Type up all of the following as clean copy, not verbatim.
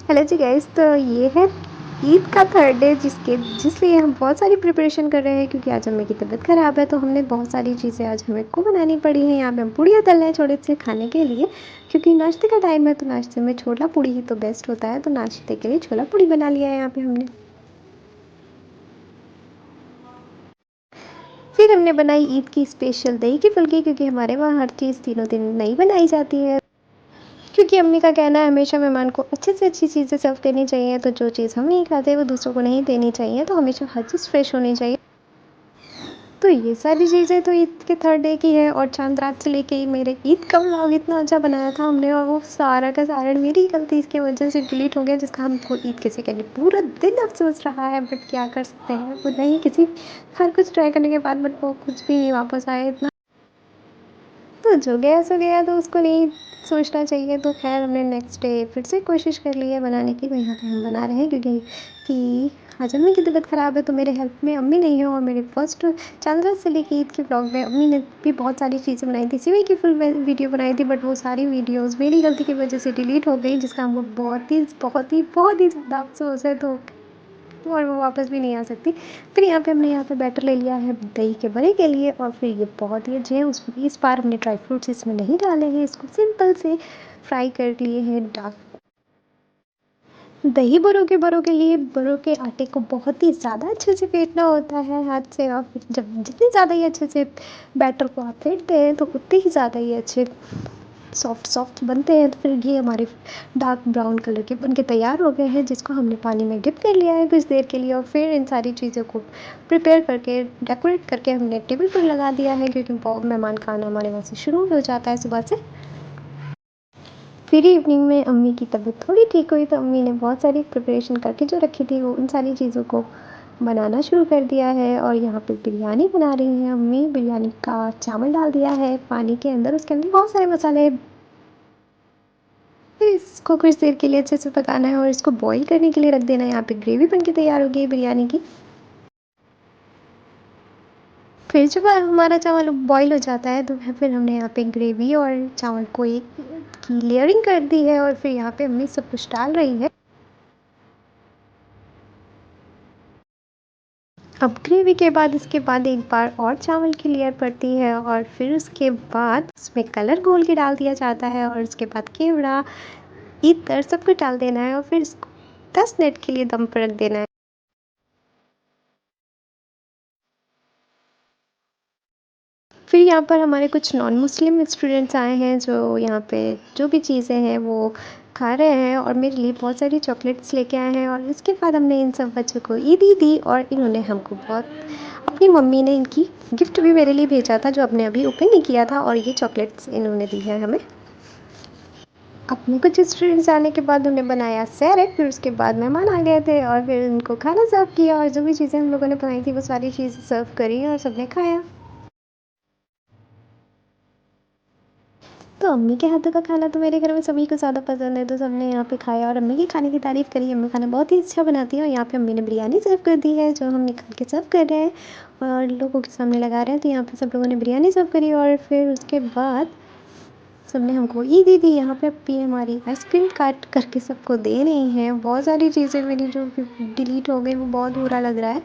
Hello जी guys. तो ये है ईद का थर्ड डे जिसलिए हम बहुत सारी प्रिपरेशन कर रहे हैं, क्योंकि आज अम्मी की तबीयत ख़राब है। तो हमने बहुत सारी चीज़ें आज हमें को बनानी पड़ी हैं। यहाँ पे हम पूड़ियाँ तल रहे हैं थोड़े से खाने के लिए, क्योंकि नाश्ते का टाइम है। तो नाश्ते में छोला पूड़ी ही तो बेस्ट होता है। तो नाश्ते के लिए छोला पूड़ी बना लिया है यहाँ पे हमने। फिर हमने बनाई ईद की स्पेशल दही की फुल्की, क्योंकि हमारे वहाँ हर चीज़ तीनों दिन नई बनाई जाती है। क्योंकि अम्मी का कहना है हमेशा मेहमान को अच्छे से अच्छी चीज़ें सर्व करनी चाहिए। तो जो चीज़ हम नहीं खाते वो दूसरों को नहीं देनी चाहिए। तो हमेशा हर चीज़ फ्रेश होनी चाहिए। तो ये सारी चीज़ें तो ईद के थर्ड डे की है। और चांद रात से लेके ही मेरे ईद का व्लॉग इतना अच्छा बनाया था हमने, और वो सारा का सारा मेरी गलती इसकी वजह से डिलीट हो गया, जिसका हमको ईद के सेकेंड पूरा दिन अफसोस रहा है। बट क्या कर सकते हैं, वो नहीं किसी हर कुछ ट्राई करने के बाद बट वो कुछ भी नहीं वापस आया इतना। तो जो गया सो गया, तो उसको नहीं सोचना चाहिए। तो खैर हमने नेक्स्ट डे फिर से कोशिश कर ली है बनाने की। तो यहाँ पे हम बना रहे हैं, क्योंकि कि आज अम्मी की तबीयत ख़राब है। तो मेरे हेल्प में अम्मी नहीं है। और मेरे फर्स्ट चंद्र से लेके ईद के ब्लॉग में अम्मी ने भी बहुत सारी चीज़ें बनाई थी। सिवई की फुल वीडियो बनाई थी, बट वो सारी वीडियोज़ मेरी गलती की वजह से डिलीट हो गई, जिसका हमको बहुत ही ज़्यादा अफसोस है। तो और वो वापस भी नहीं आ सकती। फिर यहाँ पे हमने यहाँ पे बैटर ले लिया है दही के बड़े के लिए। और फिर ये बहुत ही अच्छे हैं। उसमें इस बार हमने ड्राई फ्रूट्स इसमें नहीं डाले हैं, इसको सिंपल से फ्राई कर लिए हैं। डार्क दही बड़ों के लिए बड़ों के आटे को बहुत ही ज़्यादा अच्छे से फेंटना होता है हाथ से। और फिर जब जितने ज़्यादा ही अच्छे से बैटर को आप फेंटते हैं, तो उतने ही ज़्यादा ही अच्छे सॉफ्ट सॉफ्ट बनते हैं। तो फिर ये हमारे डार्क ब्राउन कलर के बनके तैयार हो गए हैं, जिसको हमने पानी में डिप कर लिया है कुछ देर के लिए। और फिर इन सारी चीज़ों को प्रिपेयर करके डेकोरेट करके हमने टेबल पर लगा दिया है, क्योंकि बहुत मेहमान का आना हमारे वहाँ से शुरू हो जाता है सुबह से। फिर इवनिंग में अम्मी की तबीयत थोड़ी ठीक हुई, तो अम्मी ने बहुत सारी प्रिपरेशन करके जो रखी थी, वो उन सारी चीज़ों को बनाना शुरू कर दिया है। और यहाँ पे बिरयानी बना रही हैं अम्मी। बिरयानी का चावल डाल दिया है पानी के अंदर, उसके अंदर बहुत सारे मसाले। फिर इसको कुछ देर के लिए अच्छे से पकाना है और इसको बॉईल करने के लिए रख देना है। यहाँ पे ग्रेवी बन के तैयार हो गई है बिरयानी की। फिर जब हमारा चावल बॉईल हो जाता है, तो फिर हमने यहाँ पे ग्रेवी और चावल को एक की लेयरिंग कर दी है। और फिर यहाँ पे अम्मी सब कुछ डाल रही है। अब ग्रेवी के बाद इसके बाद एक बार और चावल की लेयर पड़ती है। और फिर उसके बाद उसमें कलर घोल के डाल दिया जाता है। और उसके बाद केवड़ा इतर सब कुछ डाल देना है। और फिर इसको 10 मिनट के लिए दम पर रख देना है। फिर यहाँ पर हमारे कुछ नॉन मुस्लिम स्टूडेंट्स आए हैं, जो यहाँ पे जो भी चीज़ें हैं वो खा रहे हैं। और मेरे लिए बहुत सारी चॉकलेट्स लेके आए हैं। और इसके बाद हमने इन सब बच्चों को ईदी दी। और इन्होंने हमको बहुत अपनी मम्मी ने इनकी गिफ्ट भी मेरे लिए भेजा था, जो आपने अभी ओपन नहीं किया था। और ये चॉकलेट्स इन्होंने दी है हमें। अपने कुछ स्टूडेंट्स आने के बाद हमने बनाया सैरेट। फिर उसके बाद मेहमान आ गए थे, और फिर उनको खाना सर्व किया। और जो भी चीज़ें हम लोगों ने बनाई थी, वो सारी चीज़ें सर्व करी और सबने खाया। तो अम्मी के हाथों का खाना तो मेरे घर में सभी को ज़्यादा पसंद है। तो सबने यहाँ पे खाया और अम्मी के खाने की तारीफ़ करी। अम्मी खाना बहुत ही अच्छा बनाती है। और यहाँ पे अम्मी ने बिरयानी सर्व कर दी है, जो हम निकाल के सर्व कर रहे हैं और लोगों के सामने लगा रहे हैं। तो यहाँ पे सब लोगों ने बिरयानी सर्व करी। और फिर उसके बाद सबने हमको ईद दी। यहाँ पे अप्पी हमारी आइसक्रीम काट करके सबको दे रही हैं। बहुत सारी चीज़ें मेरी जो डिलीट हो गई, वो बहुत बुरा लग रहा है।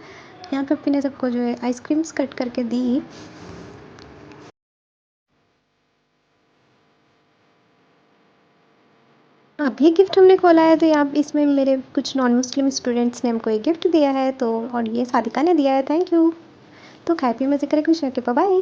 यहाँ पे अप्पी ने सबको जो है आइसक्रीम्स कट करके दी। अब ये गिफ्ट हमने खोला है, तो यहाँ इसमें मेरे कुछ नॉन मुस्लिम स्टूडेंट्स ने हमको एक गिफ्ट दिया है। तो और ये सादिका ने दिया है, थैंक यू। तो खाए पिए मज़े करें, खुश रह के, बाय।